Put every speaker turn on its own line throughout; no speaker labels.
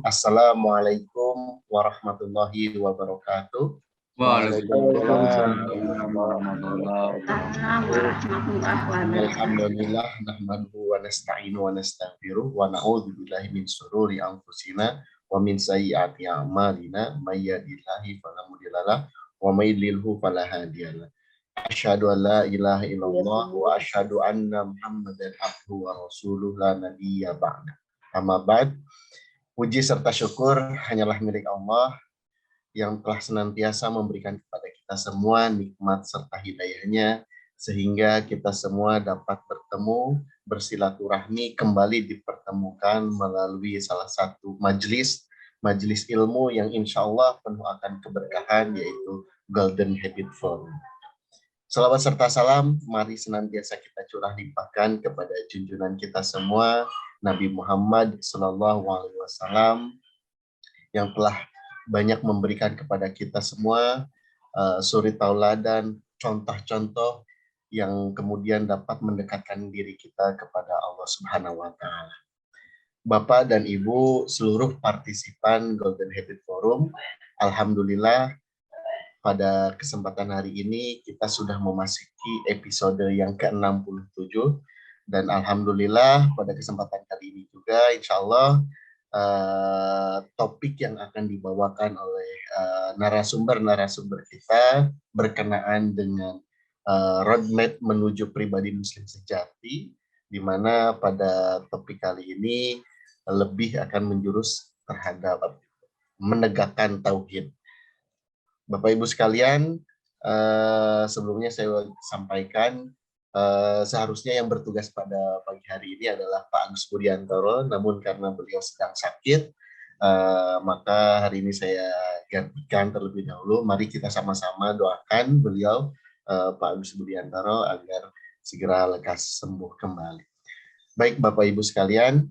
Assalamualaikum warahmatullahi wabarakatuh.
Waalaikumsalam
warahmatullahi wabarakatuh.
Alhamdulillah nahmaduhu wa nasta'inu wa nastaghfiruh wa na'udzu billahi min syururi anfusina wa min sayyiati a'malina may yahdihillahu fala mudhillalah wa may yudlilhu fala hadiyalah. Asyhadu an la ilaha illallah wa asyhadu anna Muhammadan abduhu wa rasuluh la nabiyya ba'da. Amma ba'd. Puji serta syukur hanyalah milik Allah yang telah senantiasa memberikan kepada kita semua nikmat serta hidayahnya, sehingga kita semua dapat bertemu, bersilaturahmi, kembali dipertemukan melalui salah satu majelis ilmu yang insya Allah penuh akan keberkahan, yaitu Golden Habit Forum. Salawat serta salam mari senantiasa kita curah limpahkan kepada junjungan kita semua, Nabi Muhammad SAW, yang telah banyak memberikan kepada kita semua suri tauladan, contoh-contoh yang kemudian dapat mendekatkan diri kita kepada Allah Subhanahu wa Ta'ala. Bapak dan Ibu seluruh partisipan Golden Habit Forum, alhamdulillah pada kesempatan hari ini kita sudah memasuki episode yang ke-67, dan alhamdulillah pada kesempatan kali ini juga insya Allah topik yang akan dibawakan oleh narasumber kita berkenaan dengan roadmap menuju pribadi muslim sejati, di mana pada topik kali ini lebih akan menjurus terhadap menegakkan tauhid. Bapak Ibu sekalian, sebelumnya saya sampaikan seharusnya yang bertugas pada pagi hari ini adalah Pak Agus Budiantoro, namun karena beliau sedang sakit, maka hari ini saya gantikan terlebih dahulu. Mari kita sama-sama doakan beliau, Pak Agus Budiantoro, agar segera lekas sembuh kembali. Baik Bapak Ibu sekalian,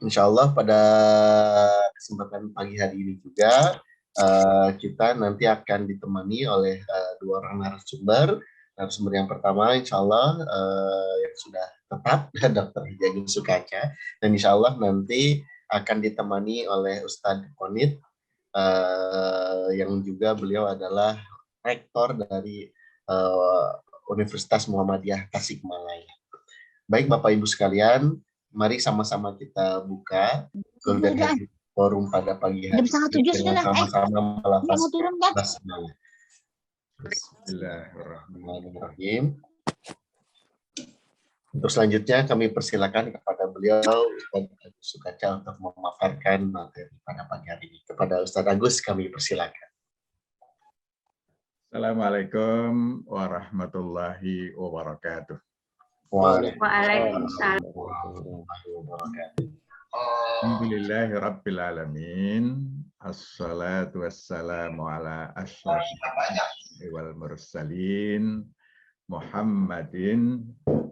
insya Allah pada kesempatan pagi hari ini juga kita nanti akan ditemani oleh dua orang narasumber. Narasumber yang pertama insya Allah yang sudah tetap Dr. Hijagung Sukaca, dan insya Allah nanti akan ditemani oleh Ustadz Konit yang juga beliau adalah rektor dari Universitas Muhammadiyah Tasikmalaya. Baik Bapak Ibu sekalian, mari sama-sama kita buka Golden Habit Forum pada pagi hari dengan sama-sama melafazkan basmalah. Bismillahirrahmanirrahim. Untuk selanjutnya kami persilakan kepada beliau Ustadz Agus Sukaca untuk memaparkan materi pada pagi hari ini. Kepada Ustadz Agus kami persilakan.
Assalamualaikum warahmatullahi wabarakatuh.
Waalaikumsalam warahmatullahi wabarakatuh.
Alhamdulillahi Rabbil Alamin. Assalatu wassalamu ala asyrafil wal mursalin Muhammadin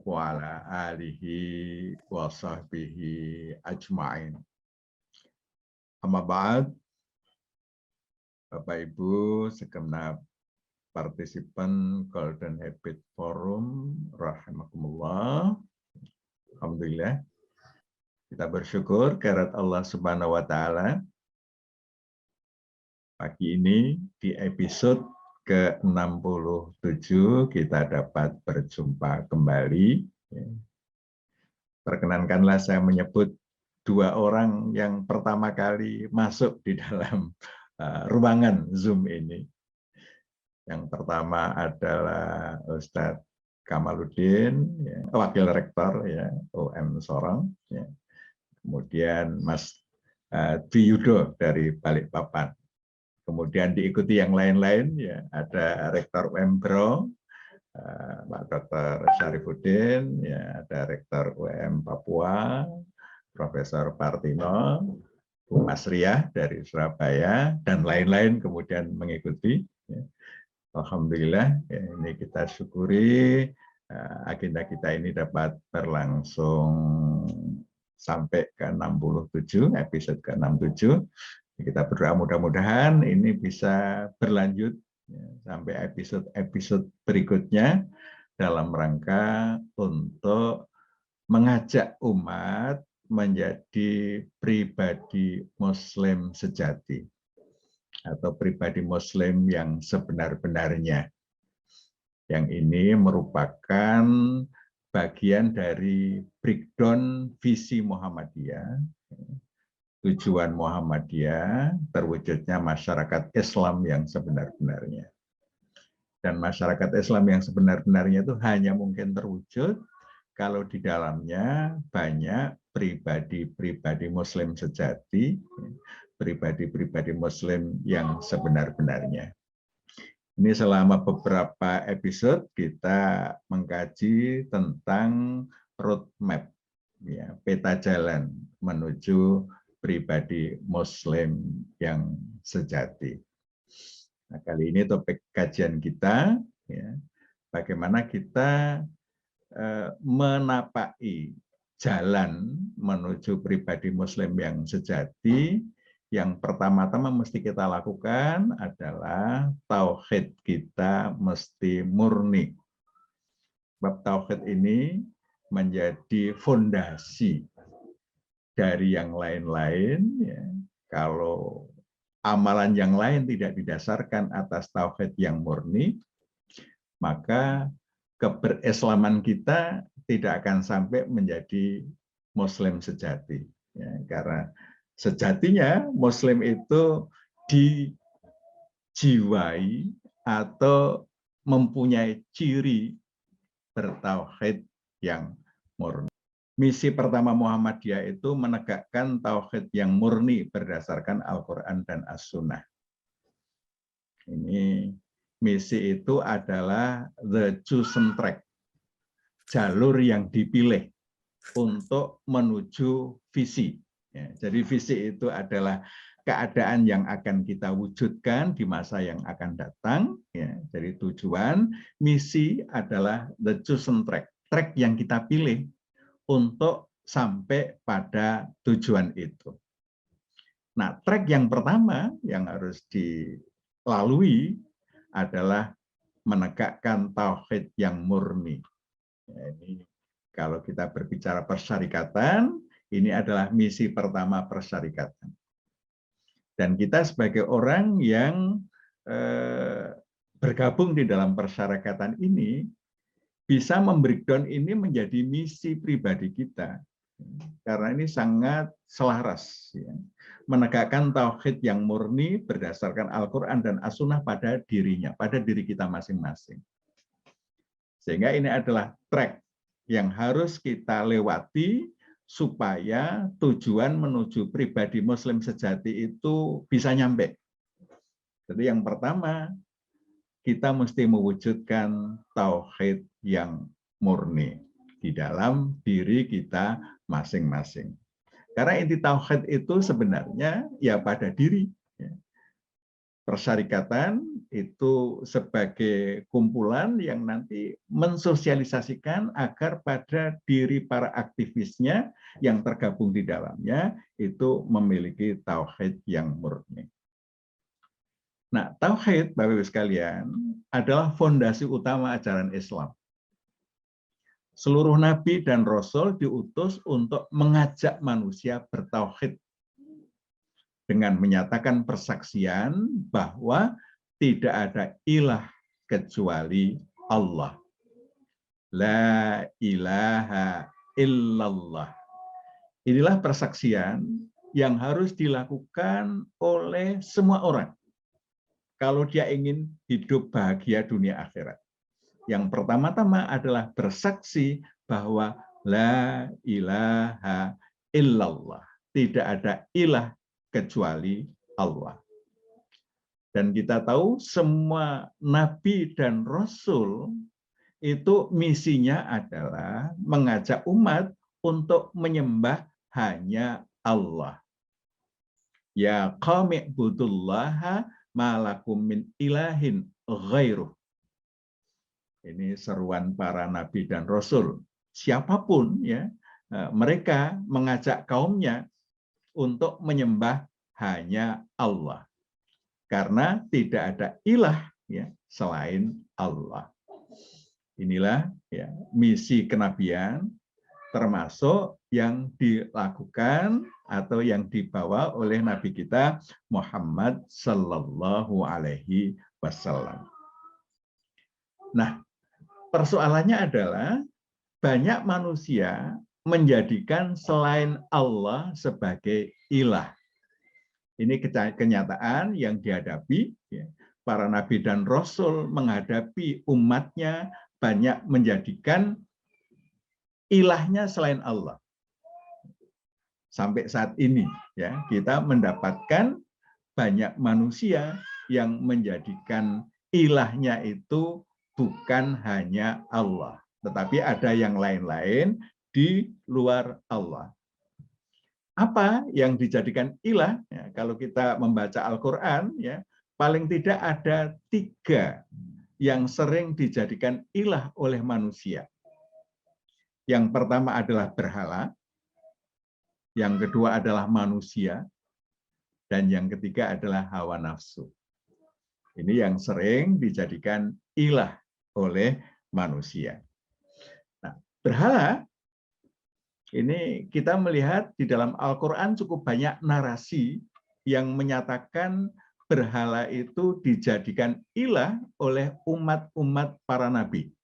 wa ala alihi wa sahbihi ajma'in. Amma ba'd, Bapak Ibu segenap partisipan Golden Habit Forum rahimakumullah. Alhamdulillah, kita bersyukur kehadirat Allah Subhanahu wa Ta'ala. Pagi ini di episode ke-67 kita dapat berjumpa kembali. Perkenankanlah saya menyebut dua orang yang pertama kali masuk di dalam ruangan Zoom ini. Yang pertama adalah Ustadz Kamaluddin, Wakil Rektor UM Sorong. Kemudian Mas Dwi Yudo dari Balikpapan. Kemudian diikuti yang lain-lain, ada Rektor UM Bro, Pak Dr. Syarifuddin, ada Rektor UM Papua, Profesor Partino, Bu Masriah dari Surabaya, dan lain-lain kemudian mengikuti. Alhamdulillah, ini kita syukuri agenda kita ini dapat berlangsung sampai ke-67, episode ke-67. Kita berdoa mudah-mudahan ini bisa berlanjut sampai episode-episode berikutnya dalam rangka untuk mengajak umat menjadi pribadi Muslim sejati atau pribadi Muslim yang sebenar-benarnya. Yang ini merupakan bagian dari breakdown visi Muhammadiyah, tujuan Muhammadiyah terwujudnya masyarakat Islam yang sebenar-benarnya. Dan masyarakat Islam yang sebenar-benarnya itu hanya mungkin terwujud kalau di dalamnya banyak pribadi-pribadi Muslim sejati, pribadi-pribadi Muslim yang sebenar-benarnya. Ini selama beberapa episode kita mengkaji tentang roadmap, ya, peta jalan menuju pribadi Muslim yang sejati. Nah, kali ini topik kajian kita, ya, bagaimana kita menapaki jalan menuju pribadi Muslim yang sejati. Yang pertama-tama mesti kita lakukan adalah tauhid kita mesti murni. Bab tauhid ini menjadi fondasi dari yang lain-lain. Ya. Kalau amalan yang lain tidak didasarkan atas tauhid yang murni, maka keberislaman kita tidak akan sampai menjadi Muslim sejati. Ya, karena sejatinya Muslim itu dijiwai atau mempunyai ciri bertauhid yang murni. Misi pertama Muhammadiyah itu menegakkan tauhid yang murni berdasarkan Al-Quran dan As-Sunnah. Ini misi itu adalah the chosen track, jalur yang dipilih untuk menuju visi. Ya, jadi visi itu adalah keadaan yang akan kita wujudkan di masa yang akan datang. Ya, jadi tujuan, misi adalah the chosen track, track yang kita pilih untuk sampai pada tujuan itu. Nah, track yang pertama yang harus dilalui adalah menegakkan tauhid yang murni. Ya, ini kalau kita berbicara persyarikatan, ini adalah misi pertama persyarikatan. Dan kita sebagai orang yang bergabung di dalam persyarikatan ini, bisa membreakdown ini menjadi misi pribadi kita. Karena ini sangat selaras. Ya. Menegakkan tauhid yang murni berdasarkan Al-Quran dan As-Sunnah pada dirinya, pada diri kita masing-masing. Sehingga ini adalah track yang harus kita lewati supaya tujuan menuju pribadi Muslim sejati itu bisa nyampe. Jadi yang pertama, kita mesti mewujudkan tauhid yang murni di dalam diri kita masing-masing. Karena inti tauhid itu sebenarnya ya pada diri. Persyarikatan itu sebagai kumpulan yang nanti mensosialisasikan agar pada diri para aktivisnya yang tergabung di dalamnya itu memiliki tauhid yang murni. Nah, tauhid, Bapak Ibu sekalian, adalah fondasi utama ajaran Islam. Seluruh nabi dan rasul diutus untuk mengajak manusia bertauhid dengan menyatakan persaksian bahwa tidak ada ilah kecuali Allah. La ilaha illallah. Inilah persaksian yang harus dilakukan oleh semua orang kalau dia ingin hidup bahagia dunia akhirat. Yang pertama-tama adalah bersaksi bahwa la ilaha illallah. Tidak ada ilah kecuali Allah. Dan kita tahu semua nabi dan rasul itu misinya adalah mengajak umat untuk menyembah hanya Allah. Ya qaumi ibudullaha ma lakum min ilahin ghairuh. Ini seruan para nabi dan rasul. Siapapun ya, mereka mengajak kaumnya untuk menyembah hanya Allah. Karena tidak ada ilah ya selain Allah. Inilah ya misi kenabian, termasuk yang dilakukan atau yang dibawa oleh Nabi kita Muhammad Sallallahu Alaihi Wasallam. Nah, persoalannya adalah banyak manusia menjadikan selain Allah sebagai ilah. Ini kenyataan yang dihadapi. Para nabi dan rasul menghadapi umatnya banyak menjadikan ilahnya selain Allah. Sampai saat ini ya kita mendapatkan banyak manusia yang menjadikan ilahnya itu bukan hanya Allah, tetapi ada yang lain-lain di luar Allah. Apa yang dijadikan ilah? Ya, kalau kita membaca Al-Quran, ya paling tidak ada 3 yang sering dijadikan ilah oleh manusia. Yang pertama adalah berhala, yang kedua adalah manusia, dan yang ketiga adalah hawa nafsu. Ini yang sering dijadikan ilah oleh manusia. Nah, berhala, ini kita melihat di dalam Al-Quran cukup banyak narasi yang menyatakan berhala itu dijadikan ilah oleh umat-umat para nabi.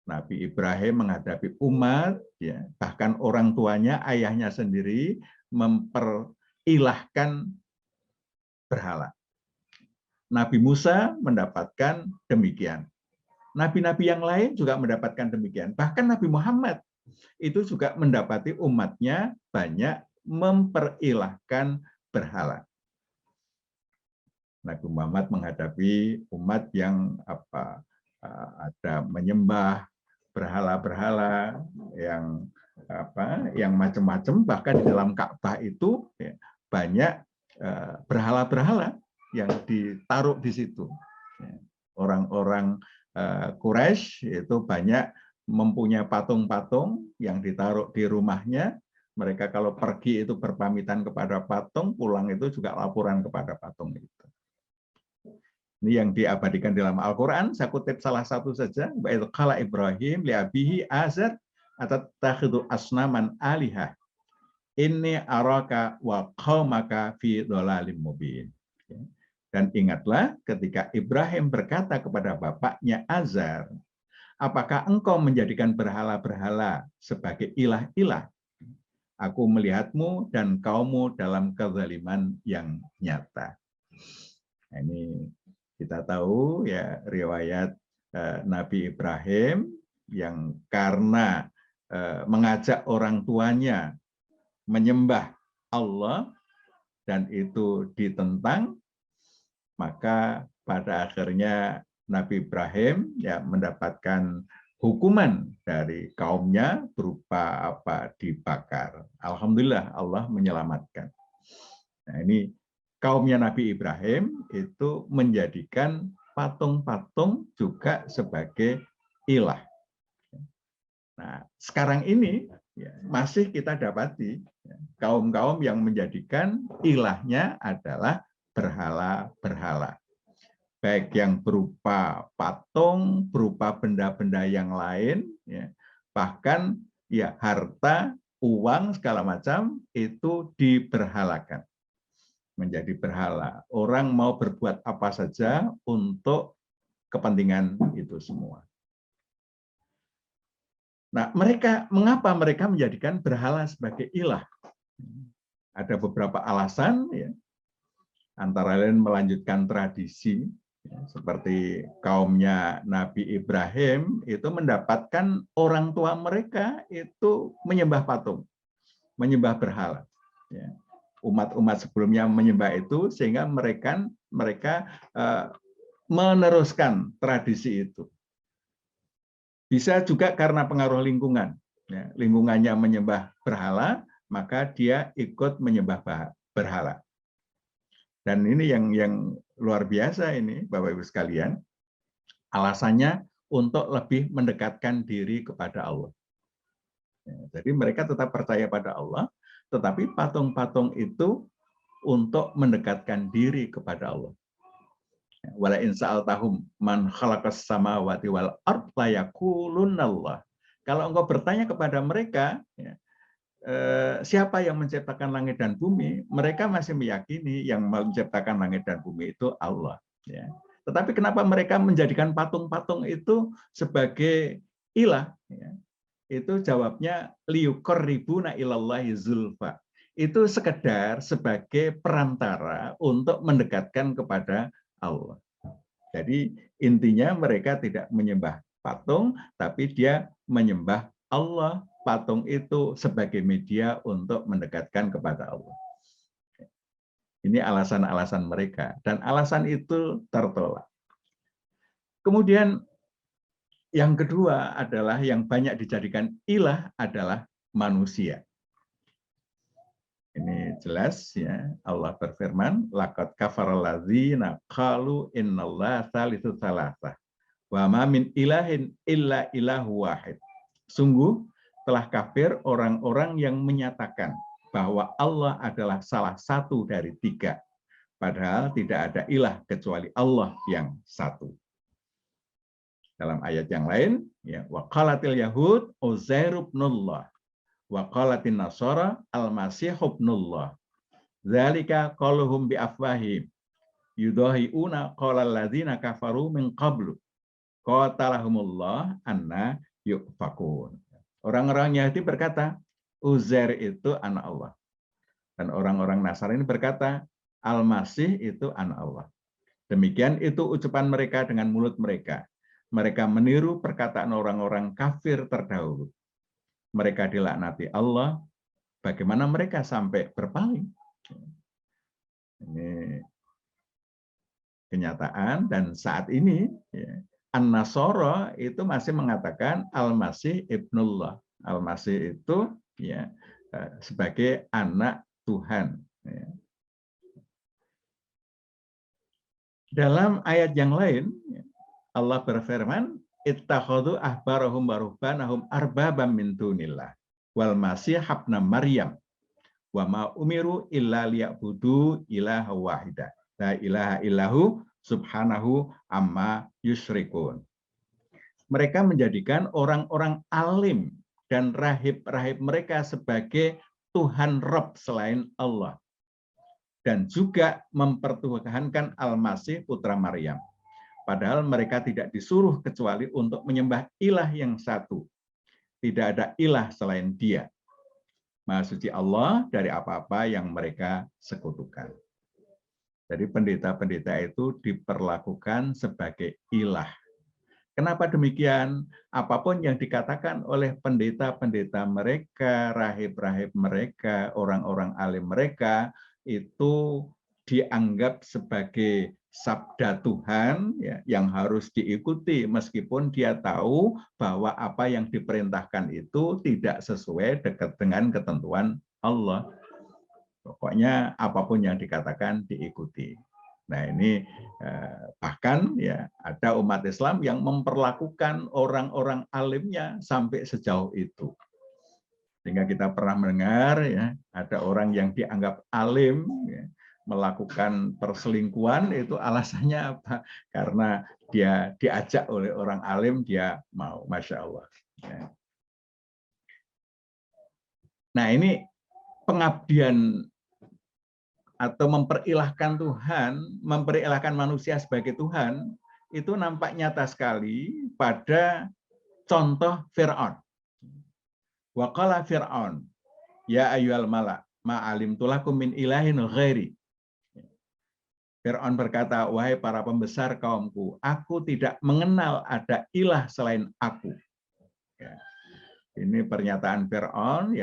Nabi Ibrahim menghadapi umat, ya, bahkan orang tuanya, ayahnya sendiri memperilahkan berhala. Nabi Musa mendapatkan demikian. Nabi-nabi yang lain juga mendapatkan demikian. Bahkan Nabi Muhammad itu juga mendapati umatnya banyak memperilahkan berhala. Nabi Muhammad menghadapi umat yang ada menyembah berhala-berhala yang macam-macam, bahkan di dalam Ka'bah itu ya, banyak berhala-berhala yang ditaruh di situ. Orang-orang Quraisy itu banyak mempunyai patung-patung yang ditaruh di rumahnya. Mereka kalau pergi itu berpamitan kepada patung, pulang itu juga laporan kepada patung itu. Ini yang diabadikan dalam Al-Quran. Saya kutip salah satu saja. Wa qala Ibrahim li abihi azar atattakhidhu asnaman alihah. Inni araka wa qaumaka fi dhalalim mubin. Dan ingatlah ketika Ibrahim berkata kepada bapaknya Azar, apakah engkau menjadikan berhala-berhala sebagai ilah-ilah? Aku melihatmu dan kaummu dalam kezaliman yang nyata. Nah, ini kita tahu ya riwayat Nabi Ibrahim yang karena mengajak orang tuanya menyembah Allah dan itu ditentang, maka pada akhirnya Nabi Ibrahim ya mendapatkan hukuman dari kaumnya berupa dibakar. Alhamdulillah Allah menyelamatkan. Nah, ini kaumnya Nabi Ibrahim itu menjadikan patung-patung juga sebagai ilah. Nah, sekarang ini ya, masih kita dapati kaum-kaum yang menjadikan ilahnya adalah berhala-berhala. Baik yang berupa patung, berupa benda-benda yang lain, ya, bahkan ya harta, uang, segala macam itu diberhalakan. Menjadi berhala. Orang mau berbuat apa saja untuk kepentingan itu semua. Nah, mengapa mereka menjadikan berhala sebagai ilah? Ada beberapa alasan, ya. Antara lain melanjutkan tradisi, ya, seperti kaumnya Nabi Ibrahim itu mendapatkan orang tua mereka itu menyembah patung, menyembah berhala. Ya. Umat-umat sebelumnya menyembah itu sehingga mereka meneruskan tradisi itu. Bisa juga karena pengaruh lingkungan. Ya, lingkungannya menyembah berhala, maka dia ikut menyembah berhala. Dan ini yang luar biasa ini, Bapak Ibu sekalian. Alasannya untuk lebih mendekatkan diri kepada Allah. Ya, jadi mereka tetap percaya pada Allah, tetapi patung-patung itu untuk mendekatkan diri kepada Allah. Wala in sa'altahum man khalaqas samawati wal ard la yaqulunallah. Kalau engkau bertanya kepada mereka, ya, siapa yang menciptakan langit dan bumi, mereka masih meyakini yang menciptakan langit dan bumi itu Allah. Ya. Tetapi kenapa mereka menjadikan patung-patung itu sebagai ilah? Ya. Itu jawabnya liyuqarribuna ilallahi zulfa. Itu sekedar sebagai perantara untuk mendekatkan kepada Allah. Jadi intinya mereka tidak menyembah patung, tapi dia menyembah Allah. Patung itu sebagai media untuk mendekatkan kepada Allah. Ini alasan-alasan mereka, dan alasan itu tertolak. Kemudian yang kedua adalah yang banyak dijadikan ilah adalah manusia. Ini jelas ya, Allah berfirman, laqad kafaral ladzina qalu innallaha tsalitsu tsalatsah wa ma min ilahin illa ilahu wahid. Sungguh telah kafir orang-orang yang menyatakan bahwa Allah adalah salah satu dari tiga, padahal tidak ada ilah kecuali Allah yang satu. Dalam ayat yang lain, ya, wa qalatil yahud Uzair ibnullah wa qalatin nasara al-masih ibnullah. Dzalika qauluhum bi afwahihim yudahiuna qaulal ladzina kafaru min qablu qatalahumullah anna yufakun. Orang-orang Yahudi berkata, Uzair itu anak Allah. Dan orang-orang Nasrani berkata, Al-Masih itu anak Allah. Demikian itu ucapan mereka dengan mulut mereka. Mereka meniru perkataan orang-orang kafir terdahulu. Mereka dilaknati Allah. Bagaimana mereka sampai berpaling? Ini kenyataan, dan saat ini ya, An-Nasara itu masih mengatakan Al-Masih ibnullah. Al-Masih itu ya sebagai anak Tuhan. Ya. Dalam ayat yang lain, Allah berfirman, ittakhadhu ahbarahum wa ruhbanahum arbabam min dunillah wal masih ibna Maryam wa ma umiru illa liya'budu ilaha wahida la ilaha illahu subhanahu amma yusyrikun. Mereka menjadikan orang-orang alim dan rahib-rahib mereka sebagai Tuhan Rabb selain Allah. Dan juga mempertuhankan Al-Masih putra Maryam. Padahal mereka tidak disuruh kecuali untuk menyembah ilah yang satu. Tidak ada ilah selain dia. Maha suci Allah dari apa-apa yang mereka sekutukan. Jadi pendeta-pendeta itu diperlakukan sebagai ilah. Kenapa demikian? Apapun yang dikatakan oleh pendeta-pendeta mereka, rahib-rahib mereka, orang-orang alim mereka, itu dianggap sebagai sabda Tuhan ya, yang harus diikuti meskipun dia tahu bahwa apa yang diperintahkan itu tidak sesuai dengan ketentuan Allah. Pokoknya apapun yang dikatakan diikuti. Nah ini bahkan ya ada umat Islam yang memperlakukan orang-orang alimnya sampai sejauh itu. Sehingga kita pernah mendengar ya ada orang yang dianggap alim ya, melakukan perselingkuhan, itu alasannya apa? Karena dia diajak oleh orang alim, dia mau, Masya Allah. Ya. Nah ini pengabdian atau memperilahkan Tuhan, memperilahkan manusia sebagai Tuhan, itu nampak nyata sekali pada contoh Fir'aun. Wa qala Fir'aun, ya ayyuhal mala' ma'alim tulakum min ilahin ghairi. Fir'aun berkata, wahai para pembesar kaumku, aku tidak mengenal ada ilah selain aku. Ya. Ini pernyataan Fir'aun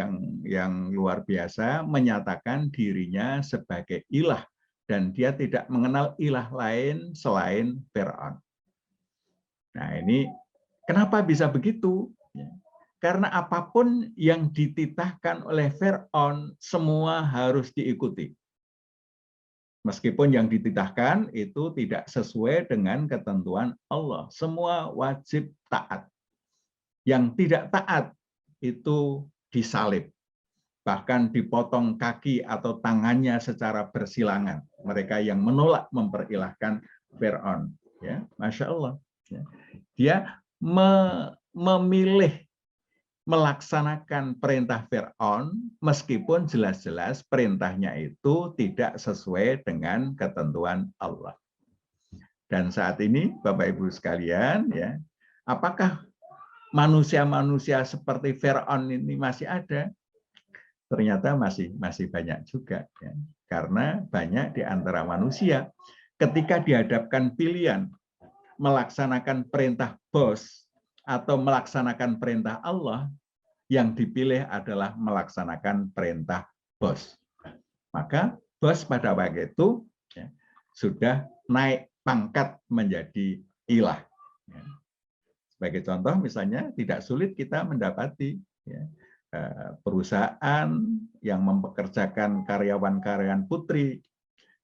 yang luar biasa, menyatakan dirinya sebagai ilah. Dan dia tidak mengenal ilah lain selain Fir'aun. Nah ini, kenapa bisa begitu? Karena apapun yang dititahkan oleh Fir'aun, semua harus diikuti. Meskipun yang dititahkan itu tidak sesuai dengan ketentuan Allah. Semua wajib taat. Yang tidak taat, itu disalib, bahkan dipotong kaki atau tangannya secara bersilangan. Mereka yang menolak memperilahkan Fir'aun, ya, Masya Allah. Dia memilih melaksanakan perintah Fir'aun meskipun jelas-jelas perintahnya itu tidak sesuai dengan ketentuan Allah. Dan saat ini Bapak Ibu sekalian, ya, apakah manusia-manusia seperti Fir'aun ini masih ada? Ternyata masih banyak juga, ya. Karena banyak di antara manusia ketika dihadapkan pilihan melaksanakan perintah bos atau melaksanakan perintah Allah, yang dipilih adalah melaksanakan perintah bos. Maka bos pada waktu itu, ya, sudah naik pangkat menjadi ilah. Ya. Sebagai contoh misalnya tidak sulit kita mendapati, ya, perusahaan yang mempekerjakan karyawan-karyawan putri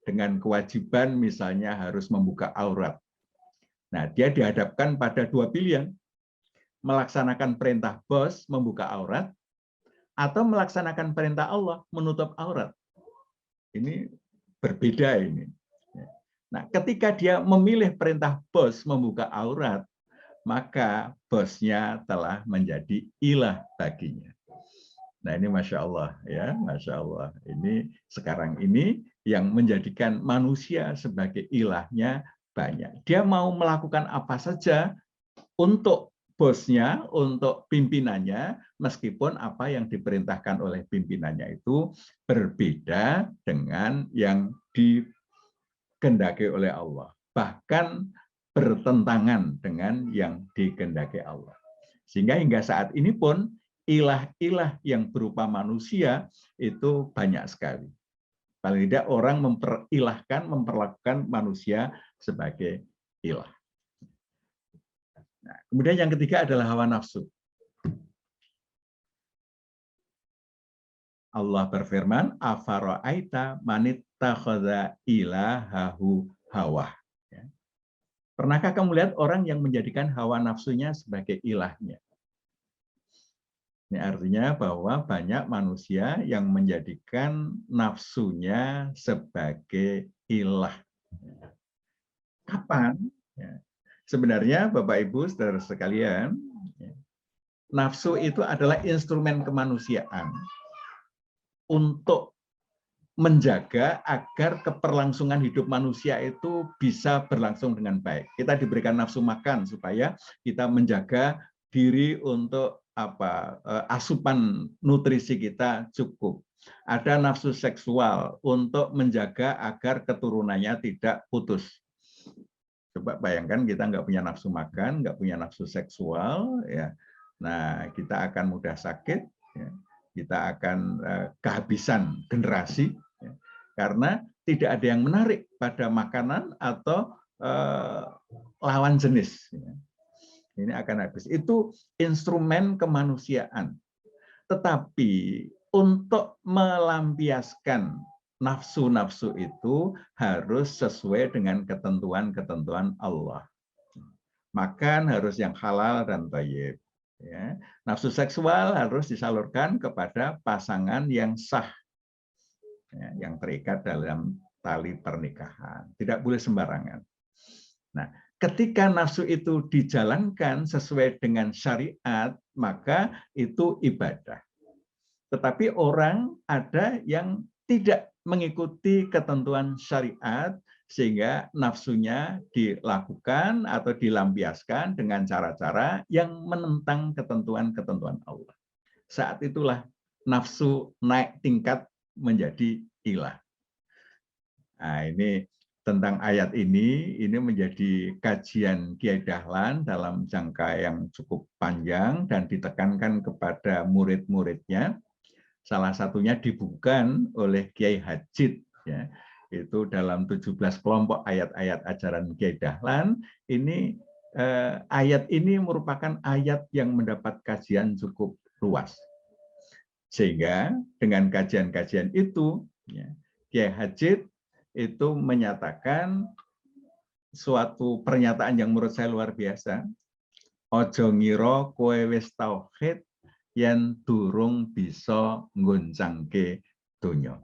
dengan kewajiban misalnya harus membuka aurat. Nah, dia dihadapkan pada dua pilihan, melaksanakan perintah bos membuka aurat atau melaksanakan perintah Allah menutup aurat. Ini berbeda ini. Nah, ketika dia memilih perintah bos membuka aurat, maka bosnya telah menjadi ilah baginya. Nah, ini Masya Allah, ya, Masya Allah. Ini sekarang ini yang menjadikan manusia sebagai ilahnya banyak. Dia mau melakukan apa saja untuk bosnya, untuk pimpinannya, meskipun apa yang diperintahkan oleh pimpinannya itu berbeda dengan yang dikehendaki oleh Allah. Bahkan bertentangan dengan yang dikehendaki Allah. Sehingga hingga saat ini pun ilah-ilah yang berupa manusia itu banyak sekali. Paling tidak orang memperlakukan manusia sebagai ilah. Nah, kemudian yang ketiga adalah hawa nafsu. Allah berfirman, afara'aita manittakhadha ilahahu hawah. Ya. Pernahkah kamu lihat orang yang menjadikan hawa nafsunya sebagai ilahnya? Ini artinya bahwa banyak manusia yang menjadikan nafsunya sebagai ilah. Kapan? Ya. Sebenarnya Bapak Ibu saudara sekalian, nafsu itu adalah instrumen kemanusiaan untuk menjaga agar keberlangsungan hidup manusia itu bisa berlangsung dengan baik. Kita diberikan nafsu makan supaya kita menjaga diri untuk asupan nutrisi kita cukup. Ada nafsu seksual untuk menjaga agar keturunannya tidak putus. Coba bayangkan kita nggak punya nafsu makan, nggak punya nafsu seksual, ya. Nah, kita akan mudah sakit, ya. Kita akan kehabisan generasi, ya. Karena tidak ada yang menarik pada makanan atau lawan jenis. Ya. Ini akan habis. Itu instrumen kemanusiaan. Tetapi untuk melampiaskan nafsu-nafsu itu harus sesuai dengan ketentuan-ketentuan Allah. Makan harus yang halal dan thayyib. Ya. Nafsu seksual harus disalurkan kepada pasangan yang sah, ya, yang terikat dalam tali pernikahan. Tidak boleh sembarangan. Nah, ketika nafsu itu dijalankan sesuai dengan syariat, maka itu ibadah. Tetapi orang ada yang tidak mengikuti ketentuan syariat, sehingga nafsunya dilakukan atau dilampiaskan dengan cara-cara yang menentang ketentuan-ketentuan Allah. Saat itulah nafsu naik tingkat menjadi ilah. Nah, ini tentang ayat ini menjadi kajian Kiai Dahlan dalam jangka yang cukup panjang dan ditekankan kepada murid-muridnya. Salah satunya dibukukan oleh Kiai Hajid, ya, itu dalam 17 kelompok ayat-ayat ajaran Kiai Dahlan. Ini ayat ini merupakan ayat yang mendapat kajian cukup luas. Sehingga dengan kajian-kajian itu, ya, Kiai Hajid itu menyatakan suatu pernyataan yang menurut saya luar biasa. Ojo ngira kowe wis tauhid yen durung bisa nggoncangke donya.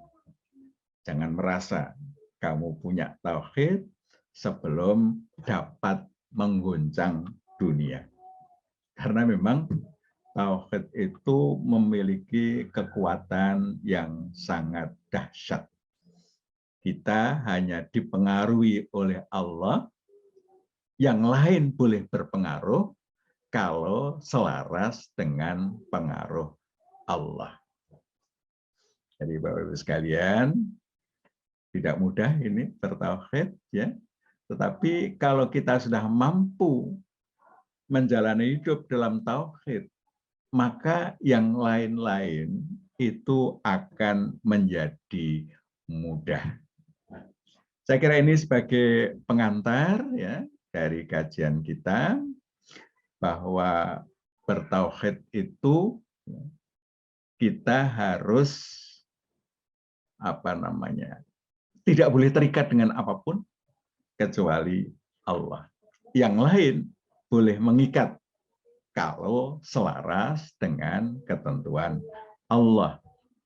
Jangan merasa kamu punya tauhid sebelum dapat menggoncang dunia. Karena memang tauhid itu memiliki kekuatan yang sangat dahsyat. Kita hanya dipengaruhi oleh Allah, yang lain boleh berpengaruh kalau selaras dengan pengaruh Allah. Jadi Bapak Ibu sekalian, tidak mudah ini bertauhid, ya. Tetapi kalau kita sudah mampu menjalani hidup dalam tauhid, maka yang lain-lain itu akan menjadi mudah. Saya kira ini sebagai pengantar ya dari kajian kita, bahwa bertauhid itu kita harus tidak boleh terikat dengan apapun kecuali Allah. Yang lain boleh mengikat kalau selaras dengan ketentuan Allah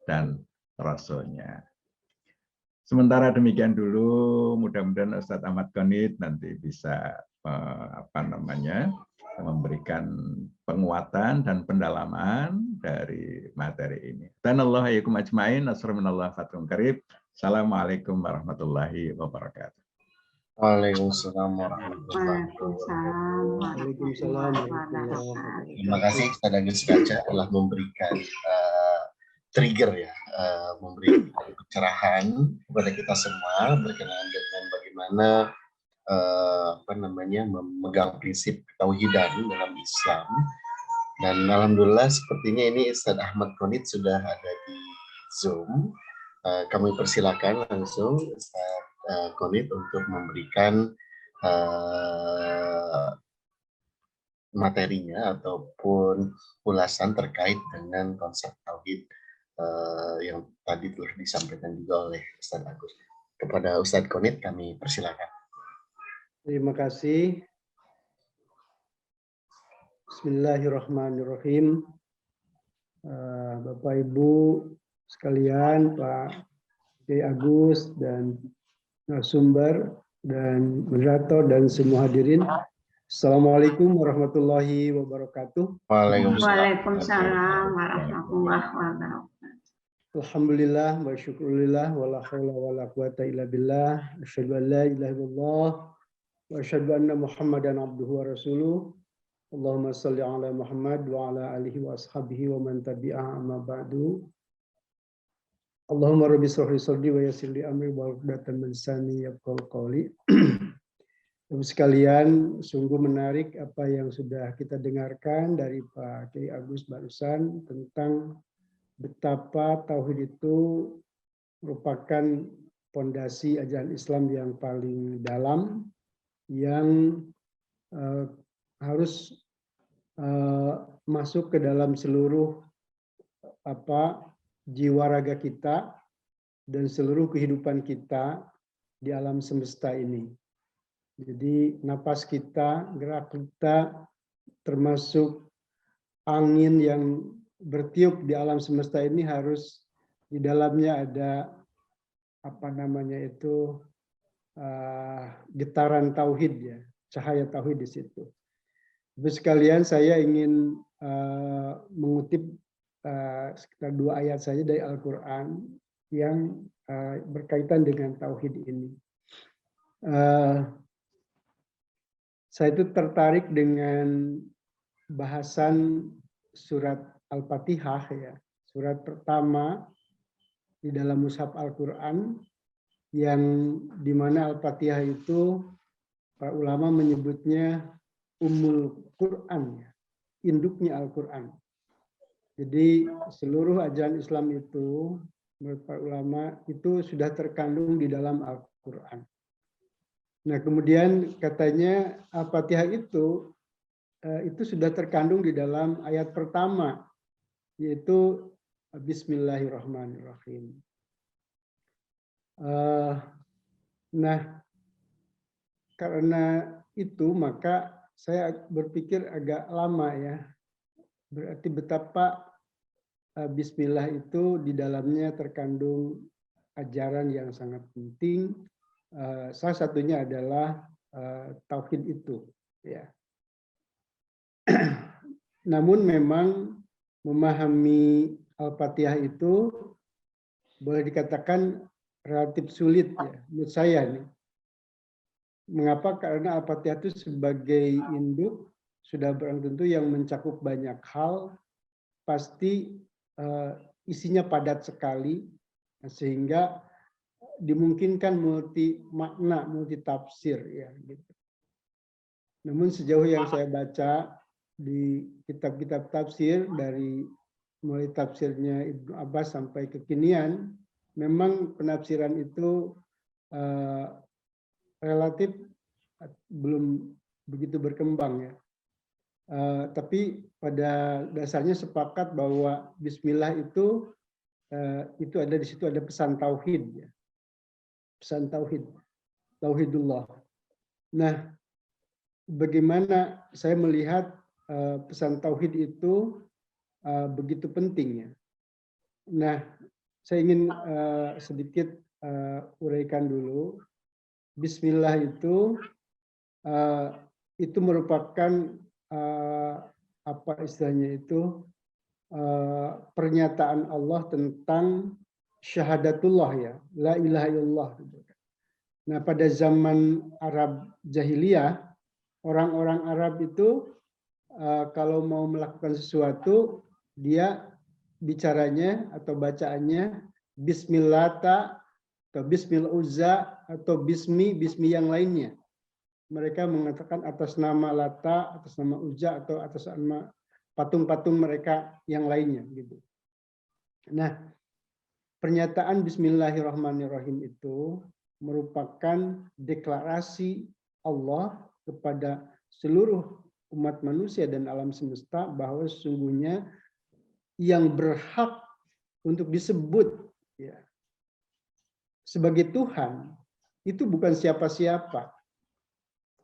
dan Rasul-Nya. Sementara demikian dulu, mudah-mudahan Ustadz Ahmad Qanid nanti bisa memberikan penguatan dan pendalaman dari materi ini. Dan Allah yaikum ajmain, asramenallah fatum karib. Assalamualaikum warahmatullahi wabarakatuh.
Waalaikumsalam warahmatullahi wabarakatuh. Terima kasih Ustaz Agus Kaca telah memberikan trigger ya, memberikan pencerahan kepada kita semua berkenaan dengan bagaimana memegang prinsip ketauhidan dalam Islam. Dan alhamdulillah sepertinya ini Ustaz Ahmad Qanid sudah ada di Zoom. Kami persilakan langsung Ustaz Qanid untuk memberikan materinya ataupun ulasan terkait dengan konsep tauhid yang tadi telah disampaikan juga oleh Ustaz Agus. Kepada Ustaz Qanid kami persilakan.
Terima kasih. Bismillahirrahmanirrahim. Bapak Ibu sekalian, Pak Kiai Agus dan narasumber dan moderator dan semua hadirin. Assalamualaikum warahmatullahi wabarakatuh.
Waalaikumsalam warahmatullahi wabarakatuh.
Alhamdulillah wa syukurillah wa la haula wa la quwata illa billah. Asyhadu an la ilaha illallah wa asyhadu anna Muhammadan abduhu wa rasuluh. Allahumma shalli ala Muhammad wa ala alihi wa ashabihi wa man tabi'ah amma ba'du. Allahumma rabbi shrah li sadri wa yassir li amri wa hlul min lisani yafqahu qawli. Ibu sekalian, sungguh menarik apa yang sudah kita dengarkan dari Pak Kiai Agus barusan tentang betapa tauhid itu merupakan fondasi ajaran Islam yang paling dalam, yang harus masuk ke dalam seluruh jiwa raga kita dan seluruh kehidupan kita di alam semesta ini. Jadi napas kita, gerak kita, termasuk angin yang bertiup di alam semesta ini harus di dalamnya ada getaran tauhid ya, cahaya tauhid di situ. Ibu sekalian, saya ingin mengutip sekitar 2 ayat saja dari Al-Quran yang berkaitan dengan tauhid ini. Saya itu tertarik dengan bahasan surat Al-Fatihah ya, surat pertama di dalam mushaf Al-Quran, yang dimana Al-Fatihah itu para ulama menyebutnya Ummul Quran, ya, induknya Al-Quran. Jadi seluruh ajaran Islam itu menurut para ulama itu sudah terkandung di dalam Al-Quran. Nah kemudian katanya Al-Fatihah itu sudah terkandung di dalam ayat pertama, yaitu Bismillahirrahmanirrahim. Nah, karena itu maka saya berpikir agak lama ya. Berarti betapa Bismillah itu di dalamnya terkandung ajaran yang sangat penting. Salah satunya adalah tauhid itu. Ya. Namun memang memahami Al-Fatihah itu boleh dikatakan relatif sulit ya, menurut saya nih. Mengapa? Karena Al-Fatihah itu sebagai induk sudah barang tentu yang mencakup banyak hal, pasti isinya padat sekali, sehingga dimungkinkan multi makna, multi tafsir ya. Gitu. Namun sejauh yang saya baca di kitab-kitab tafsir dari mulai tafsirnya Ibnu Abbas sampai kekinian, memang penafsiran itu relatif belum begitu berkembang ya. Tapi pada dasarnya sepakat bahwa Bismillah itu ada di situ, ada pesan tauhid ya. Pesan tauhid, tauhidullah. Nah, bagaimana saya melihat pesan tauhid itu begitu penting ya. Nah, saya ingin sedikit uraikan dulu. Bismillah itu merupakan apa istilahnya itu pernyataan Allah tentang syahadatullah ya, la ilaha illallah. Nah, pada zaman Arab jahiliyah, orang-orang Arab itu kalau mau melakukan sesuatu, dia bicaranya atau bacaannya Bismillah atau Bismil Uzza atau bismi yang lainnya. Mereka mengatakan atas nama Lata, atas nama Uzza atau atas nama patung-patung mereka yang lainnya gitu. Nah, pernyataan Bismillahirrahmanirrahim itu merupakan deklarasi Allah kepada seluruh umat manusia dan alam semesta bahwa sesungguhnya yang berhak untuk disebut ya, sebagai Tuhan itu bukan siapa-siapa.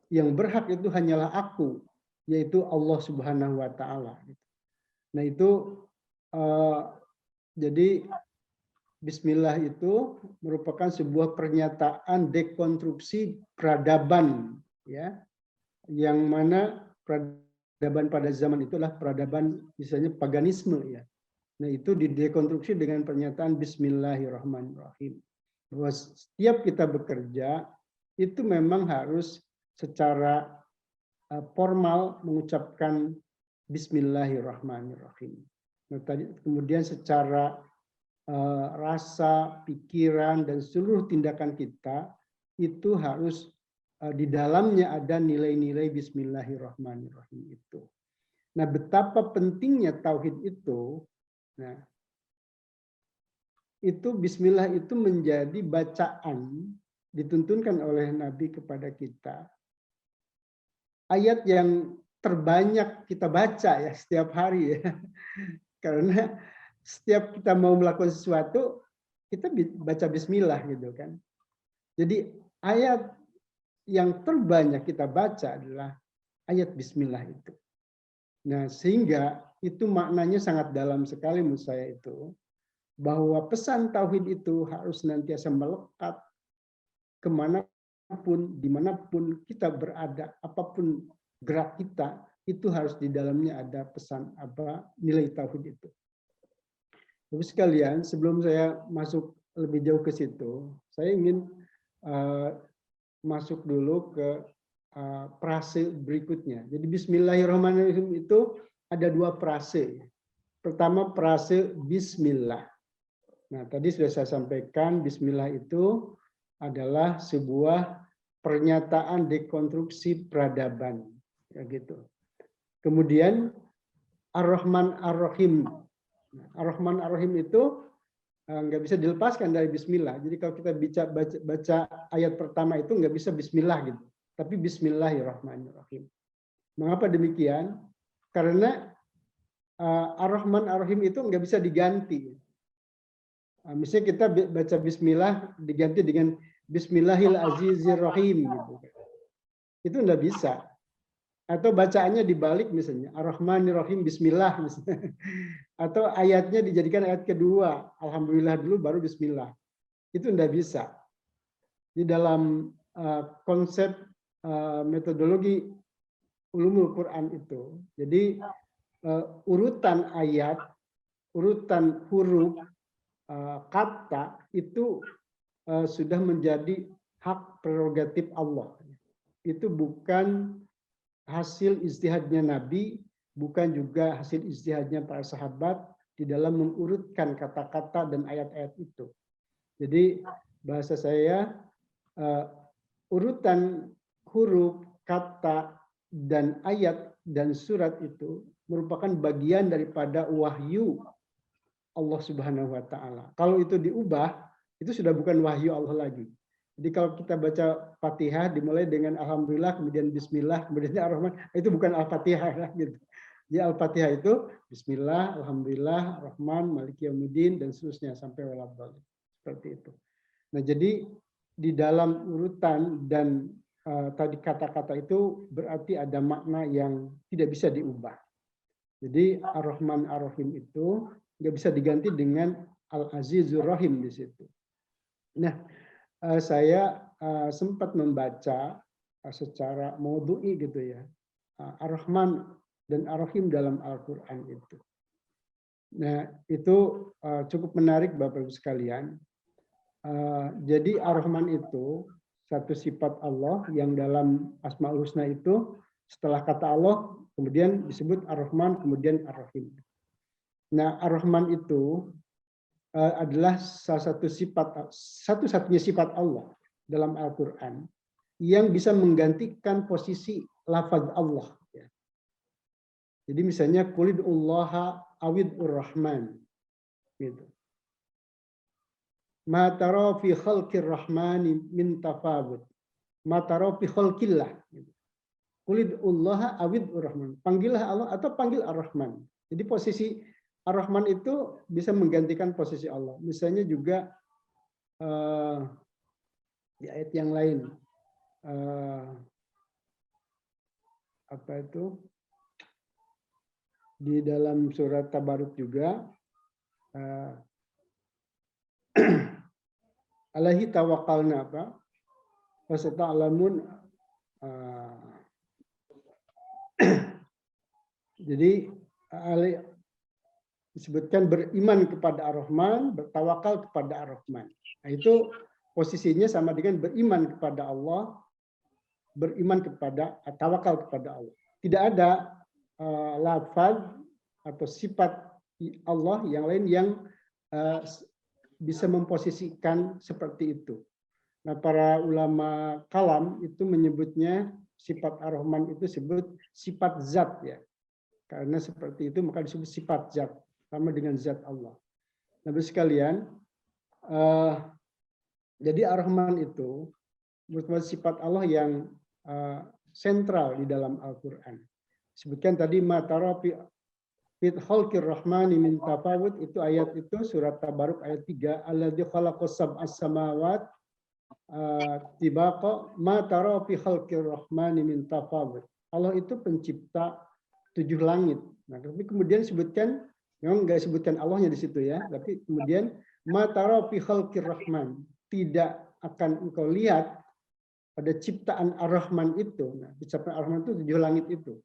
Yang berhak itu hanyalah aku, yaitu Allah Subhanahu wa Ta'ala. Nah, itu jadi Bismillah itu merupakan sebuah pernyataan dekonstruksi peradaban, ya, yang mana peradaban pada zaman itulah peradaban misalnya paganisme, ya. Nah, itu didekonstruksi dengan pernyataan Bismillahirrahmanirrahim. Bahwa setiap kita bekerja itu memang harus secara formal mengucapkan Bismillahirrahmanirrahim. Nah, kemudian secara rasa, pikiran, dan seluruh tindakan kita itu harus di dalamnya ada nilai-nilai Bismillahirrahmanirrahim itu. Nah, betapa pentingnya tauhid itu. Nah, itu Bismillah itu menjadi bacaan dituntunkan oleh Nabi kepada kita. Ayat yang terbanyak kita baca ya setiap hari ya. Karena setiap kita mau melakukan sesuatu, kita baca Bismillah gitu kan. Jadi ayat yang terbanyak kita baca adalah ayat Bismillah itu. Nah, sehingga itu maknanya sangat dalam sekali menurut saya itu. Bahwa pesan tauhid itu harus senantiasa melekat kemanapun, dimanapun kita berada, apapun gerak kita, itu harus di dalamnya ada pesan apa nilai tauhid itu. Bapak sekalian, sebelum saya masuk lebih jauh ke situ, saya ingin masuk dulu ke frase berikutnya. Jadi Bismillahirrahmanirrahim itu ada dua frase. Pertama frase Bismillah. Nah, tadi sudah saya sampaikan Bismillah itu adalah sebuah pernyataan dekonstruksi peradaban, ya gitu. Kemudian Ar-Rahman Ar-Rahim. Ar-Rahman Ar-Rahim itu nggak bisa dilepaskan dari Bismillah. Jadi kalau kita baca ayat pertama itu nggak bisa Bismillah gitu, tapi Bismillahirrahmanirrahim. Mengapa demikian? Karena Ar-Rahman Ar-Rahim itu nggak bisa diganti. Misalnya kita baca Bismillah diganti dengan Bismillahirrahmanirrahim gitu. Itu enggak bisa. Atau bacaannya dibalik misalnya Ar-Rahmanirrahim Bismillah misalnya. Atau ayatnya dijadikan ayat kedua, Alhamdulillah dulu baru Bismillah. Itu enggak bisa. Di dalam konsep metodologi ulumul Quran itu. Jadi urutan ayat, urutan huruf, kata itu sudah menjadi hak prerogatif Allah. Itu bukan hasil ijtihadnya Nabi, bukan juga hasil ijtihadnya para sahabat di dalam mengurutkan kata-kata dan ayat-ayat itu. Jadi bahasa saya, urutan huruf, kata, dan ayat dan surat itu merupakan bagian daripada wahyu Allah Subhanahu wa Ta'ala. Kalau itu diubah, itu sudah bukan wahyu Allah lagi. Jadi kalau kita baca Fatihah dimulai dengan Alhamdulillah, kemudian Bismillah, kemudian Ar-Rahman, itu bukan Al-Fatihah gitu. Jadi Al-Fatihah itu Bismillah, Alhamdulillah, Rahman, Maliki Yaumiddin, dan seterusnya sampai waladhdallin. Seperti itu. Nah, jadi di dalam urutan dan tadi kata-kata itu berarti ada makna yang tidak bisa diubah. Jadi Ar-Rahman Ar-Rahim itu nggak bisa diganti dengan Al-Azizur Rahim di situ. Nah, saya sempat membaca secara maudhu'i gitu ya, Ar-Rahman dan Ar-Rahim dalam Al-Quran itu. Nah, itu cukup menarik Bapak Ibu sekalian. Jadi Ar-Rahman itu satu sifat Allah yang dalam Asmaul Husna itu setelah kata Allah kemudian disebut Ar-Rahman kemudian Ar-Rahim. Nah, Ar-Rahman itu adalah salah satu sifat, satu-satunya sifat Allah dalam Al-Quran yang bisa menggantikan posisi lafaz Allah. Jadi misalnya Qulid'ullaha awid'ur Rahman. Gitu. Ma tara fi khalqir rahmani min tafawud. Ma tara fi khalqillah. Qulid'ullaha awid'ur Rahman. Panggillah Allah atau panggil Ar-Rahman. Jadi posisi Ar-Rahman itu bisa menggantikan posisi Allah. Misalnya juga di ayat yang lain. Apa itu? Di dalam surat Tabaruk juga alaihi tawakkalna apa? Fasata'lamun jadi disebutkan beriman kepada Ar-Rahman, bertawakal kepada Ar-Rahman. Nah, itu posisinya sama dengan beriman kepada Allah, beriman kepada tawakal kepada Allah. Tidak ada lafaz atau sifat Allah yang lain yang bisa memposisikan seperti itu. Nah, para ulama kalam itu menyebutnya sifat Ar-Rahman itu disebut sifat zat ya. Karena seperti itu maka disebut sifat zat sama dengan zat Allah. Nah, sekalian, jadi Ar-Rahman itu merupakan sifat Allah yang sentral di dalam Al-Quran. Sebutkan tadi matara fit khalqir rahmani min tafawud, itu ayat itu surat Tabaruk ayat 3, alladzi khalaqas sab'as samawat tibaqa matara fi khalqir rahmani min tafawud. Allah itu pencipta 7 langit. Nah, tapi kemudian sebutkan, memang enggak sebutkan Allahnya di situ ya, tapi kemudian matara fi khalqir rahman, tidak akan engkau lihat pada ciptaan Ar-Rahman itu. Nah, ciptaan Ar-Rahman itu 7 langit itu.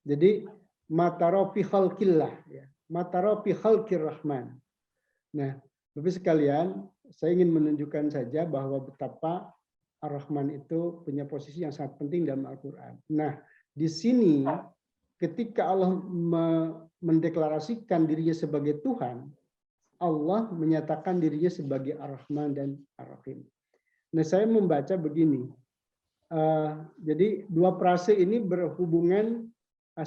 Jadi matara fi khalqillah ya. Matara fi khalqir rahman. Nah, Bapak sekalian, saya ingin menunjukkan saja bahwa betapa Ar-Rahman itu punya posisi yang sangat penting dalam Al-Qur'an. Nah, di sini ketika Allah mendeklarasikan dirinya sebagai Tuhan, Allah menyatakan dirinya sebagai Ar-Rahman dan Ar-Rahim. Nah, saya membaca begini. Jadi dua frase ini berhubungan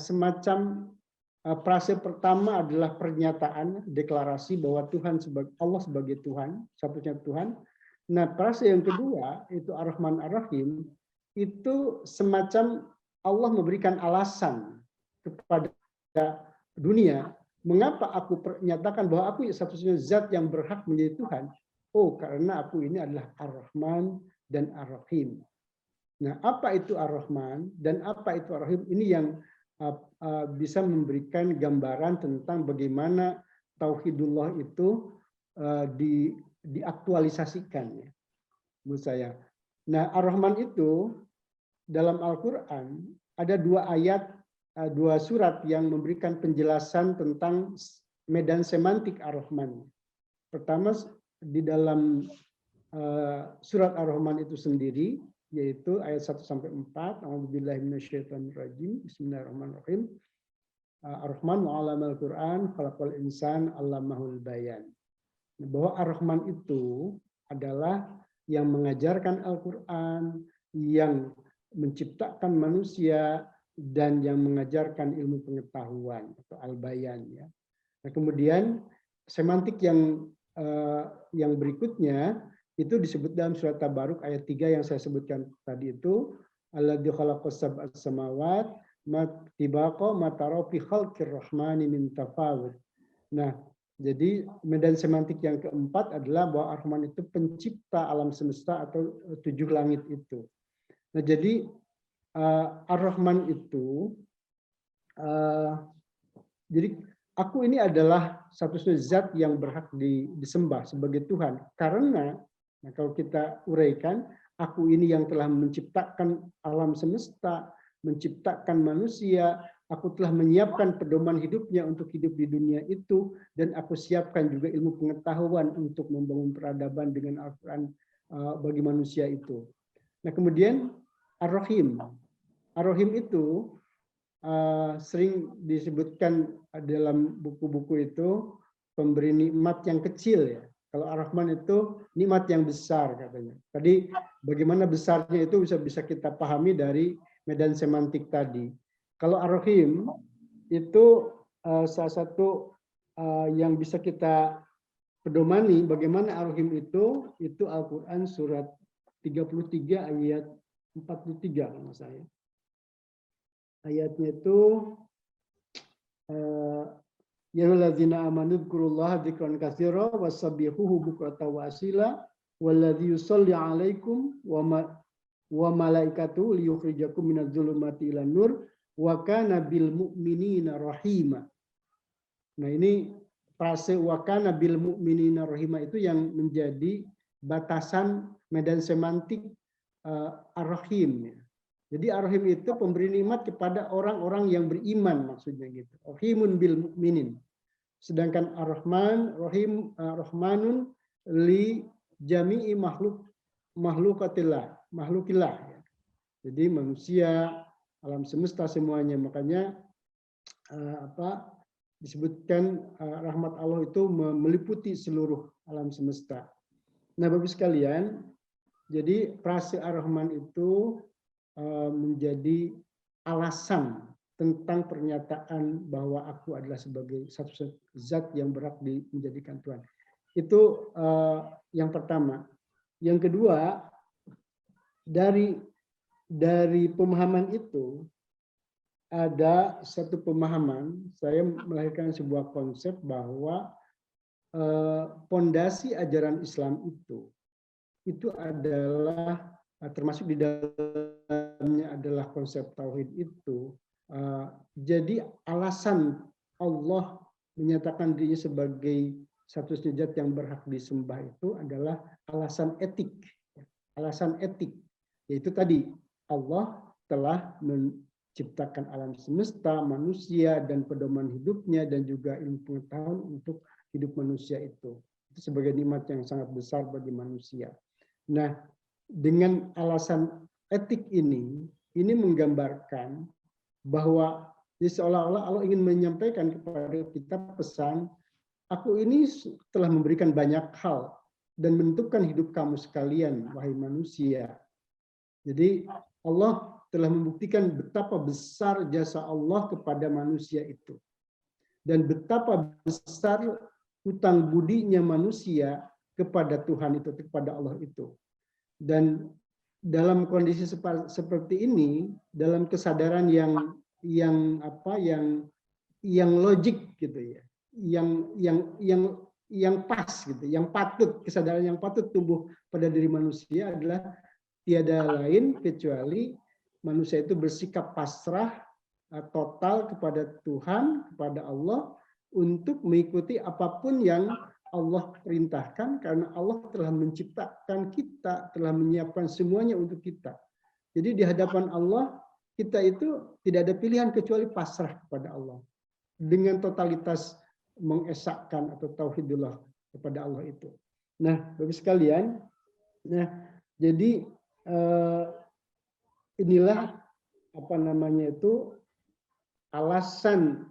semacam frase pertama adalah pernyataan deklarasi bahwa Tuhan Allah sebagai Tuhan, satunya Tuhan. Nah, frase yang kedua itu Ar-Rahman Ar-Rahim itu semacam Allah memberikan alasan kepada dunia, mengapa aku nyatakan bahwa aku satu-satunya zat yang berhak menjadi Tuhan? Oh, karena aku ini adalah Ar-Rahman dan Ar-Rahim. Nah, apa itu Ar-Rahman dan apa itu Ar-Rahim? Ini yang bisa memberikan gambaran tentang bagaimana tauhidullah itu diaktualisasikan ya, menurut saya. Nah, Ar-Rahman itu dalam Al-Quran ada 2 ayat dua surat yang memberikan penjelasan tentang medan semantik Ar-Rahman. Pertama di dalam surat Ar-Rahman itu sendiri, yaitu ayat 1 sampai 4. A'udzubillahi minasyaitonirrajim. Bismillahirrahmanirrahim. Ar-Rahman 'allamal Qur'an, khalaqal insan 'allamahul bayan. Bahwa Ar-Rahman itu adalah yang mengajarkan Al-Qur'an, yang menciptakan manusia, dan yang mengajarkan ilmu pengetahuan atau al-bayan, ya. Nah, kemudian semantik yang berikutnya itu disebut dalam surat Tabaruk ayat 3 yang saya sebutkan tadi itu, alladzi khalaqas sab'a samawat tibaqa ma tara fi khalqir rahmani min tafawut. Nah, jadi medan semantik yang keempat adalah bahwa Ar-Rahman itu pencipta alam semesta atau 7 langit itu. Nah, jadi Ar-Rahman itu jadi aku ini adalah satu-satunya zat yang berhak disembah sebagai Tuhan. Karena, nah kalau kita uraikan, aku ini yang telah menciptakan alam semesta, menciptakan manusia, aku telah menyiapkan pedoman hidupnya untuk hidup di dunia itu, dan aku siapkan juga ilmu pengetahuan untuk membangun peradaban dengan Al-Quran bagi manusia itu. Nah, kemudian Ar-Rahim. Ar-Rahim itu sering disebutkan dalam buku-buku itu pemberi nikmat yang kecil, ya. Kalau Ar-Rahman itu nikmat yang besar katanya. Tadi bagaimana besarnya itu bisa kita pahami dari medan semantik tadi. Kalau Ar-Rahim itu salah satu yang bisa kita pedomani bagaimana Ar-Rahim itu Al-Qur'an surat 33 ayat 43 kalau saya. Ayatnya itu ya alladzina amanu dzkurullaha dzikran katsira wasabbihuhu bukratan wa asila walladzi yusalli 'alaikum wa malaikatuhu liyukhrijakum minadz zulumati ilan nur wa kana bil mu'minina rahima. Nah, ini frase wa kana bil mu'minina rahima itu yang menjadi batasan medan semantik Ar-Rahim. Jadi Ar-Rahim itu pemberi nikmat kepada orang-orang yang beriman, maksudnya gitu. Rahimun bil mu'minin. Sedangkan Ar-Rahman, Rahmanun li jami'i makhlukillah. Jadi manusia, alam semesta semuanya. Makanya disebutkan rahmat Allah itu meliputi seluruh alam semesta. Nah, Bapak sekalian, jadi frase Ar-Rahman itu menjadi alasan tentang pernyataan bahwa aku adalah sebagai satu zat yang berhak menjadikan Tuhan. Itu yang pertama. Yang kedua, dari pemahaman itu ada satu pemahaman, saya melahirkan sebuah konsep bahwa pondasi ajaran Islam itu adalah termasuk di dalamnya adalah konsep tauhid itu. Jadi alasan Allah menyatakan dirinya sebagai satu zat yang berhak disembah itu adalah alasan etik. Alasan etik, yaitu tadi Allah telah menciptakan alam semesta, manusia, dan pedoman hidupnya, dan juga ilmu pengetahuan untuk hidup manusia itu. Itu sebagai nikmat yang sangat besar bagi manusia. Nah, dengan alasan etik ini menggambarkan bahwa seolah-olah Allah ingin menyampaikan kepada kita pesan, aku ini telah memberikan banyak hal dan menentukan hidup kamu sekalian, wahai manusia. Jadi Allah telah membuktikan betapa besar jasa Allah kepada manusia itu. Dan betapa besar hutang budinya manusia kepada Tuhan itu, kepada Allah itu. Dan dalam kondisi seperti ini, dalam kesadaran yang logik gitu ya, yang pas gitu, yang patut, kesadaran yang patut tumbuh pada diri manusia adalah tiada lain kecuali manusia itu bersikap pasrah total kepada Tuhan, kepada Allah, untuk mengikuti apapun yang Allah perintahkan, karena Allah telah menciptakan kita, telah menyiapkan semuanya untuk kita. Jadi di hadapan Allah kita itu tidak ada pilihan kecuali pasrah kepada Allah dengan totalitas mengesahkan atau tauhidullah kepada Allah itu. Nah, Bapak sekalian, nah jadi inilah apa namanya itu alasan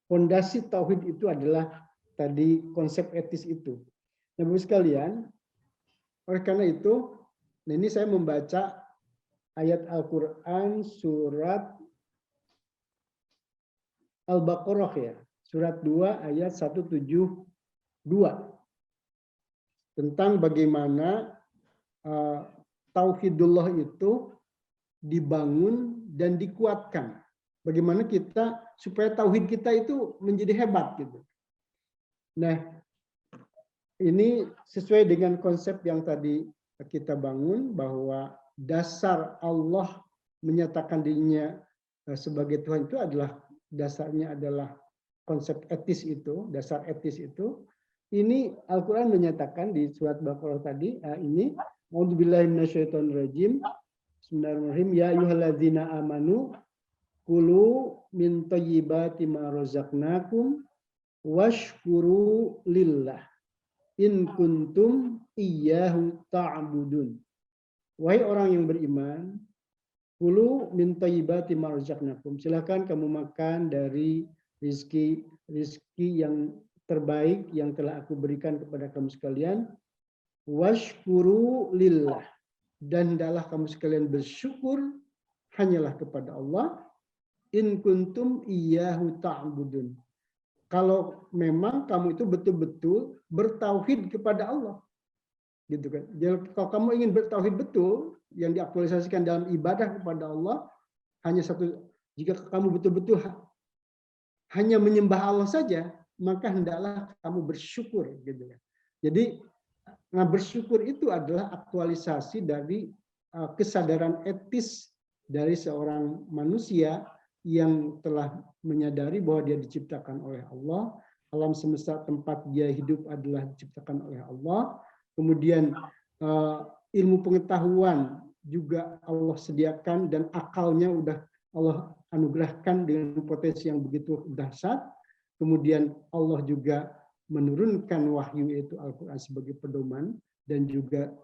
fondasi tauhid itu adalah tadi konsep etis itu. Nah, Bapak sekalian, oleh karena itu, ini saya membaca ayat Al-Quran surat Al-Baqarah ya, surat 2 ayat 172 tentang bagaimana tauhidullah itu dibangun dan dikuatkan. Bagaimana kita supaya tauhid kita itu menjadi hebat gitu. Nah, ini sesuai dengan konsep yang tadi kita bangun bahwa dasar Allah menyatakan dirinya sebagai Tuhan itu adalah dasarnya adalah konsep etis itu, dasar etis itu. Ini Al-Quran menyatakan di surat Baqarah tadi, ini A'udzubillahi minasyaitonirrajim. Bismillahirrahmanirrahim. Ya ayyuhalladzina amanu kulu min thayyibati ma razaqnakum washkuru lillah in kuntum iyyahu ta'budun. Wahai orang yang beriman, kulu min thayyibati ma razaqnakum. Silakan kamu makan dari rizki yang terbaik yang telah aku berikan kepada kamu sekalian. Washkuru lillah, dan hendaklah kamu sekalian bersyukur hanyalah kepada Allah. In kuntum iyyahu ta'budun. Kalau memang kamu itu betul-betul bertauhid kepada Allah, gitu kan? Jadi kalau kamu ingin bertauhid betul, yang diaktualisasikan dalam ibadah kepada Allah hanya satu. Jika kamu betul-betul hanya menyembah Allah saja, maka hendaklah kamu bersyukur, gitu kan? Jadi, nah bersyukur itu adalah aktualisasi dari kesadaran etis dari seorang manusia yang telah menyadari bahwa dia diciptakan oleh Allah, alam semesta tempat dia hidup adalah diciptakan oleh Allah, kemudian ilmu pengetahuan juga Allah sediakan dan akalnya udah Allah anugerahkan dengan potensi yang begitu dahsyat, kemudian Allah juga menurunkan wahyu yaitu Al-Quran sebagai pedoman dan juga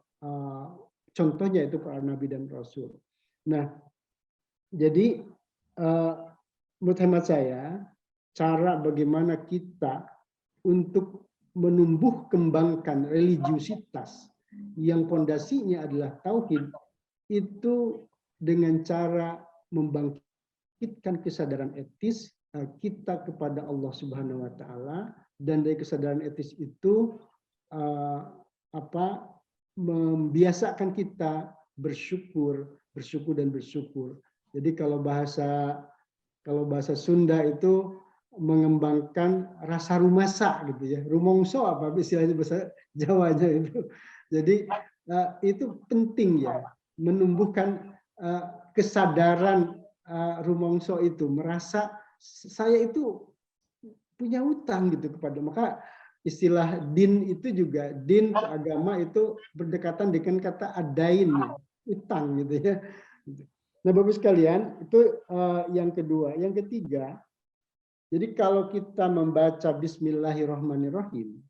contohnya itu para nabi dan rasul. Nah, jadi menurut hemat saya, cara bagaimana kita untuk menumbuh kembangkan religiusitas yang fondasinya adalah tauhid itu dengan cara membangkitkan kesadaran etis kita kepada Allah Subhanahu wa taala, dan dari kesadaran etis itu membiasakan kita bersyukur dan bersyukur. Jadi kalau bahasa Sunda itu mengembangkan rasa rumasa gitu ya. Rumongso apa istilahnya bahasa Jawanya itu. Jadi itu penting ya, menumbuhkan kesadaran rumongso itu, merasa saya itu punya utang gitu kepada. Maka istilah din itu juga, din agama itu berdekatan dengan kata adain, utang gitu ya. Nah, Bapak sekalian, itu yang kedua. Yang ketiga, jadi kalau kita membaca Bismillahirrahmanirrahim,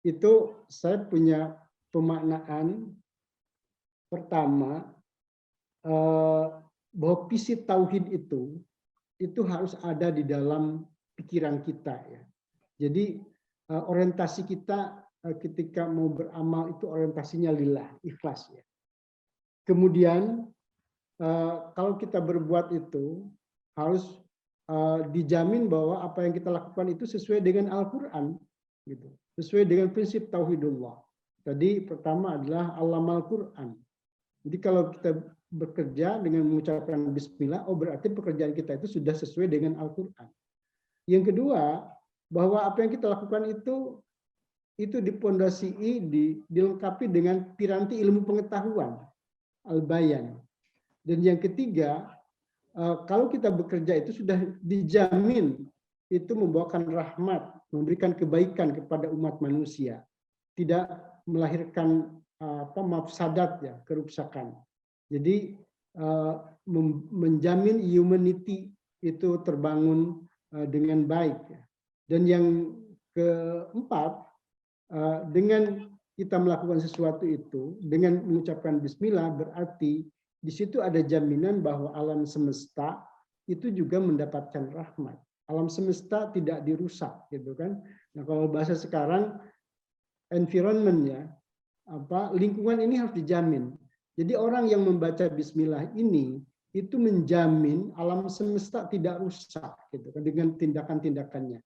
itu saya punya pemaknaan pertama, bahwa visi tauhid itu harus ada di dalam pikiran kita ya. Jadi orientasi kita ketika mau beramal itu orientasinya lillah, ikhlas ya. Kemudian kalau kita berbuat itu harus dijamin bahwa apa yang kita lakukan itu sesuai dengan Al-Quran, gitu, sesuai dengan prinsip tauhidullah. Tadi pertama adalah alamal Quran. Jadi kalau kita bekerja dengan mengucapkan Bismillah, berarti pekerjaan kita itu sudah sesuai dengan Al-Quran. Yang kedua, bahwa apa yang kita lakukan itu dipondasi, dilengkapi dengan piranti ilmu pengetahuan, al-bayan. Dan yang ketiga, kalau kita bekerja itu sudah dijamin itu membawakan rahmat, memberikan kebaikan kepada umat manusia, tidak melahirkan mafsadat ya, kerusakan. Jadi menjamin humanity itu terbangun dengan baik. Dan yang keempat, dengan kita melakukan sesuatu itu dengan mengucapkan bismillah, berarti di situ ada jaminan bahwa alam semesta itu juga mendapatkan rahmat. Alam semesta tidak dirusak, gitu kan. Nah, kalau bahasa sekarang environment-nya, lingkungan ini harus dijamin. Jadi orang yang membaca bismillah ini itu menjamin alam semesta tidak rusak, gitu kan, dengan tindakan-tindakannya.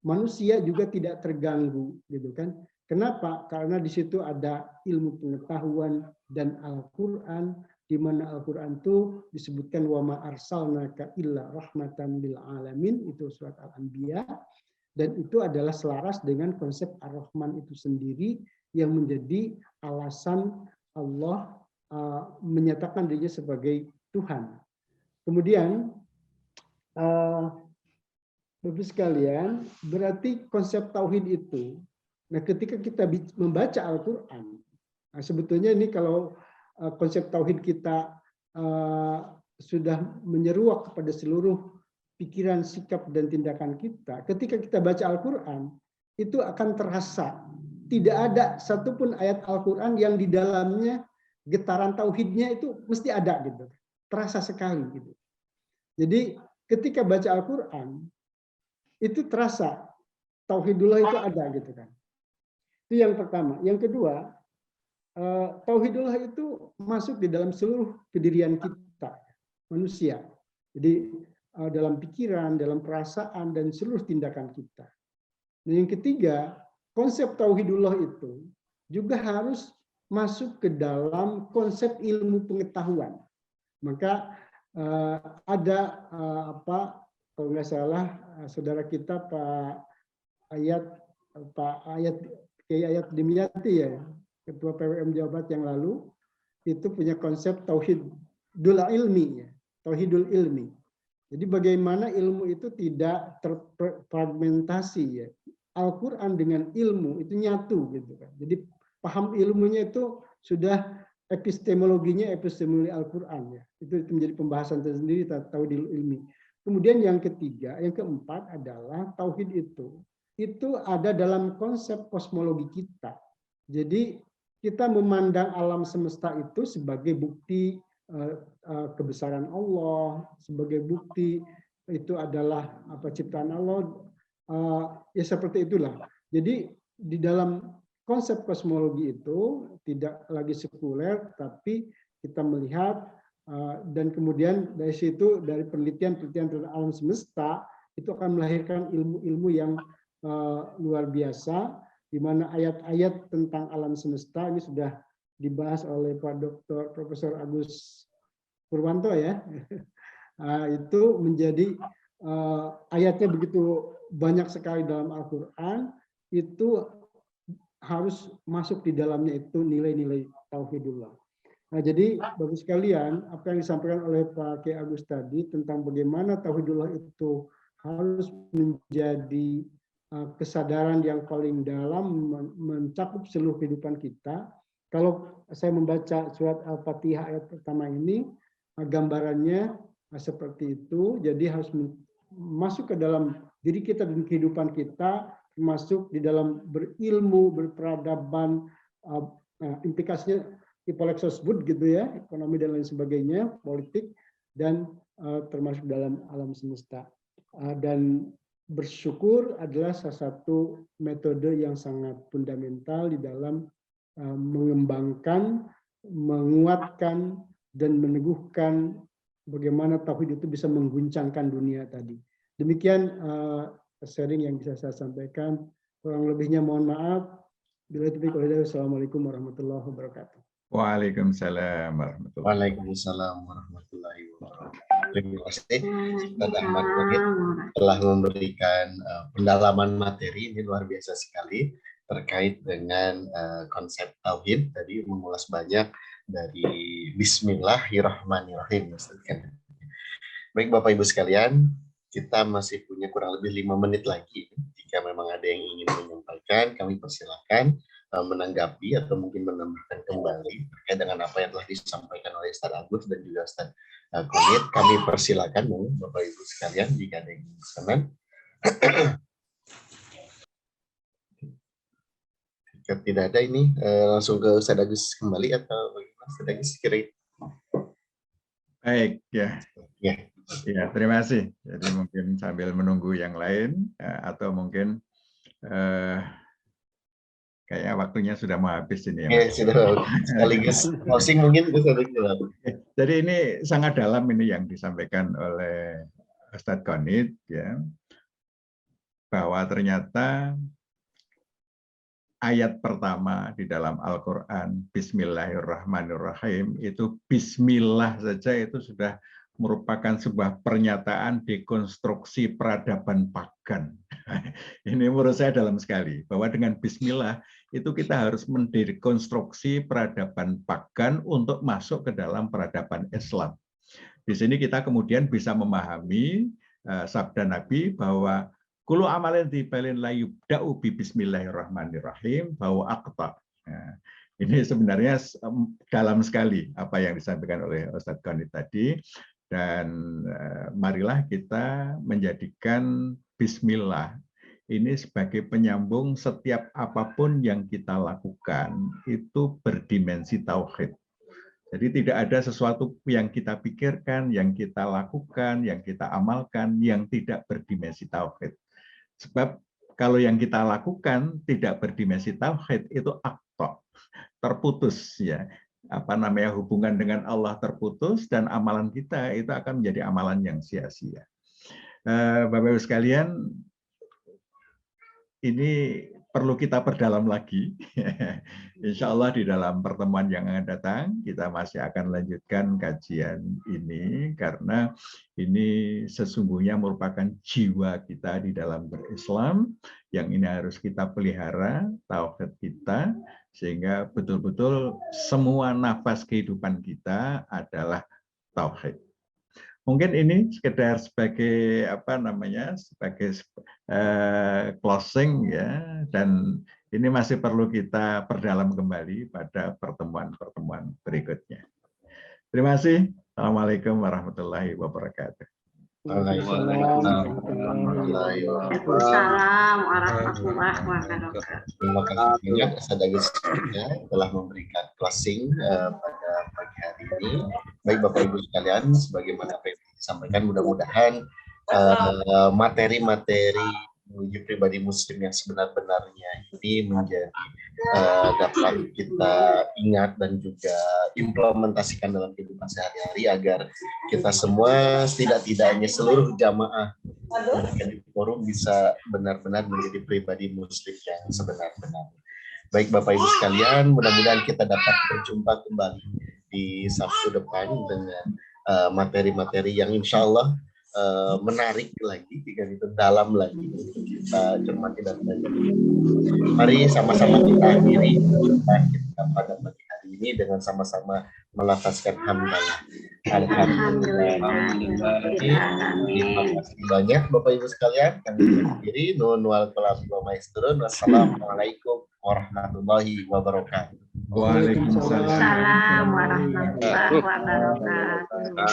Manusia juga tidak terganggu, gitu kan. Kenapa? Karena di situ ada ilmu pengetahuan dan Al-Quran, di mana Al-Quran itu disebutkan wa ma arsalnaka illa rahmatan lil alamin, itu surat Al-Anbiya, dan itu adalah selaras dengan konsep Ar-Rahman itu sendiri yang menjadi alasan Allah menyatakan dirinya sebagai Tuhan. Kemudian Bapak sekalian, berarti konsep tauhid itu, nah ketika kita membaca Al-Quran, nah sebetulnya ini kalau konsep tauhid kita sudah menyeruak kepada seluruh pikiran, sikap, dan tindakan kita, ketika kita baca Al-Quran, itu akan terasa. Tidak ada satupun ayat Al-Quran yang di dalamnya getaran tauhidnya itu mesti ada, gitu. Terasa sekali, gitu. Jadi ketika baca Al-Quran, itu terasa tauhidullah itu ada, gitu kan. Itu yang pertama. Yang kedua, tauhidullah itu masuk di dalam seluruh kedirian kita, manusia. Jadi dalam pikiran, dalam perasaan, dan seluruh tindakan kita. Dan yang ketiga, konsep tauhidullah itu juga harus masuk ke dalam konsep ilmu pengetahuan. Maka ada kalau nggak salah saudara kita Pak Ayat Dimyati ya, Ketua PWM Jawa Barat yang lalu, itu punya konsep tauhidul ilmi, ya, tauhidul ilmi. Jadi bagaimana ilmu itu tidak terfragmentasi, ya. Al-Quran dengan ilmu itu nyatu, gitu kan. Jadi paham ilmunya itu sudah epistemologi Al-Quran, ya. Itu menjadi pembahasan tersendiri tauhidul ilmi. Kemudian yang ketiga, yang keempat adalah tauhid itu ada dalam konsep kosmologi kita. Jadi kita memandang alam semesta itu sebagai bukti kebesaran Allah, sebagai bukti itu adalah ciptaan Allah, ya seperti itulah. Jadi di dalam konsep kosmologi itu tidak lagi sekuler, tapi kita melihat dan kemudian dari situ, dari penelitian tentang alam semesta itu akan melahirkan ilmu-ilmu yang luar biasa, di mana ayat-ayat tentang alam semesta ini sudah dibahas oleh Pak Dr. Profesor Agus Purwanto, ya. Itu menjadi ayatnya begitu banyak sekali dalam Al-Quran, itu harus masuk di dalamnya itu nilai-nilai tauhidullah. Nah, jadi Bapak sekalian, apa yang disampaikan oleh Pak Kiai Agus tadi tentang bagaimana tauhidullah itu harus menjadi kesadaran yang paling dalam, mencakup seluruh kehidupan kita. Kalau saya membaca surat Al-Fatihah ayat pertama ini, gambarannya seperti itu. Jadi harus masuk ke dalam diri kita dan kehidupan kita, masuk di dalam berilmu, berperadaban, implikasinya Ipolexos sebut gitu ya, ekonomi dan lain sebagainya, politik, dan termasuk dalam alam semesta. Dan bersyukur adalah salah satu metode yang sangat fundamental di dalam mengembangkan, menguatkan, dan meneguhkan bagaimana tauhid itu bisa mengguncangkan dunia tadi. Demikian sharing yang bisa saya sampaikan. Kurang lebihnya mohon maaf. Assalamualaikum warahmatullahi wabarakatuh.
Waalaikumsalam warahmatullahi
warahmatullahi wabarakatuh. Terima kasih Ustaz Ahmad Wahid telah memberikan pendalaman materi ini luar biasa sekali terkait dengan konsep tauhid. Tadi mengulas banyak dari Bismillahirrahmanirrahim. Baik Bapak Ibu sekalian, kita masih punya kurang lebih 5 menit lagi. Jika memang ada yang ingin menyampaikan, kami persilakan menanggapi atau mungkin menambahkan kembali terkait dengan apa yang telah disampaikan oleh Ustaz Agus dan juga Ustaz Khalid, kami persilakan Bapak Ibu sekalian jika ada yang berkenan. Jika tidak ada ini langsung ke Ustaz Agus kembali atau bagaimana Ustaz Agus kira-kira?
Baik, ya.
Ya.
Ya, terima kasih. Jadi mungkin sambil menunggu yang lain atau mungkin kayaknya waktunya sudah mau habis ini ya.
Ya, sudah sekaligus closing mungkin bisa dijawab.
Jadi ini sangat dalam ini yang disampaikan oleh Ustadz Konid ya, bahwa ternyata ayat pertama di dalam Al-Quran, Bismillahirrahmanirrahim, itu Bismillah saja itu sudah merupakan sebuah pernyataan dekonstruksi peradaban pagan. Ini menurut saya dalam sekali, bahwa dengan Bismillah itu kita harus mendekonstruksi peradaban pagan untuk masuk ke dalam peradaban Islam. Di sini kita kemudian bisa memahami sabda Nabi bahwa Kulu amalin tibalin la yubda'u bi bismillahirrahmanirrahim bahwa akta. Nah, ini sebenarnya dalam sekali apa yang disampaikan oleh Ustadz Konid tadi. Dan marilah kita menjadikan bismillah ini sebagai penyambung setiap apapun yang kita lakukan itu berdimensi tauhid. Jadi tidak ada sesuatu yang kita pikirkan, yang kita lakukan, yang kita amalkan yang tidak berdimensi tauhid. Sebab kalau yang kita lakukan tidak berdimensi tauhid itu akta, terputus ya. Hubungan dengan Allah terputus dan amalan kita itu akan menjadi amalan yang sia-sia. Bapak-Ibu sekalian, ini perlu kita perdalam lagi. Insya Allah di dalam pertemuan yang akan datang kita masih akan lanjutkan kajian ini karena ini sesungguhnya merupakan jiwa kita di dalam berislam yang ini harus kita pelihara tauhid kita sehingga betul-betul semua nafas kehidupan kita adalah tauhid. Mungkin ini sekedar sebagai sebagai closing ya, dan ini masih perlu kita perdalam kembali pada pertemuan-pertemuan berikutnya. Terima kasih. Assalamualaikum warahmatullahi wabarakatuh.
Waalaikumsalam warahmatullahi wabarakatuh.
Terima kasih banyak Ustadz Agus telah memberikan closing pada pagi hari ini. Baik Bapak Ibu sekalian, sebagaimana apa yang disampaikan, mudah-mudahan materi-materi menuju pribadi muslim yang sebenar-benarnya ini menjadi dapat kita ingat dan juga implementasikan dalam kehidupan sehari-hari agar kita semua tidak-tidaknya seluruh jamaah di forum bisa benar-benar menjadi pribadi muslim yang sebenar-benarnya. Baik Bapak Ibu sekalian, mudah-mudahan kita dapat berjumpa kembali di Sabtu depan dengan materi-materi yang insya Allah menarik lagi, jika itu dalam lagi untuk kita cermati dan pelajari. Mari sama-sama kita akhiri kita pada pagi hari ini dengan sama-sama melafazkan hamdalah. Alhamdulillah. Terima kasih banyak Bapak Ibu sekalian. Kami akhiri nun wal qalam wa maisturun. Wassalamualaikum warahmatullahi wabarakatuh.
Waalaikumsalam
Warahmatullahi wabarakatuh.